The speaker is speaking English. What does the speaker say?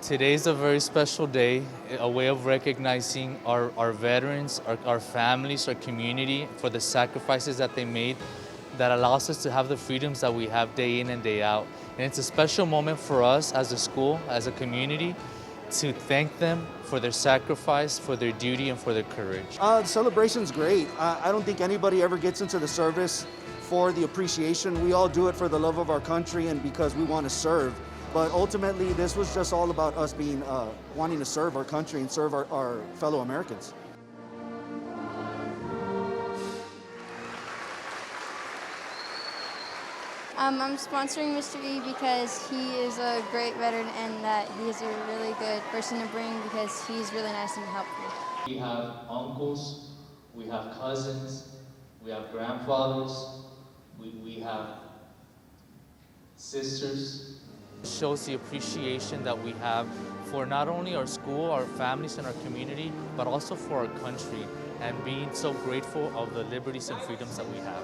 Today's a very special day, a way of recognizing our veterans, our families, our community for the sacrifices that they made that allows us to have the freedoms that we have day in and day out. And it's a special moment for us as a school, as a community, to thank them for their sacrifice, for their duty, and for their courage. The celebration's great. I don't think anybody ever gets into the service for the appreciation. We all do it for the love of our country and because we want to serve. But ultimately, this was just all about us being wanting to serve our country and serve our fellow Americans. I'm sponsoring Mr. E because he is a great veteran and that he is a really good person to bring because he's really nice and helpful. We have uncles, we have cousins, we have grandfathers, we have sisters. It shows the appreciation that we have for not only our school, our families, and our community, but also for our country, and being so grateful of the liberties and freedoms that we have.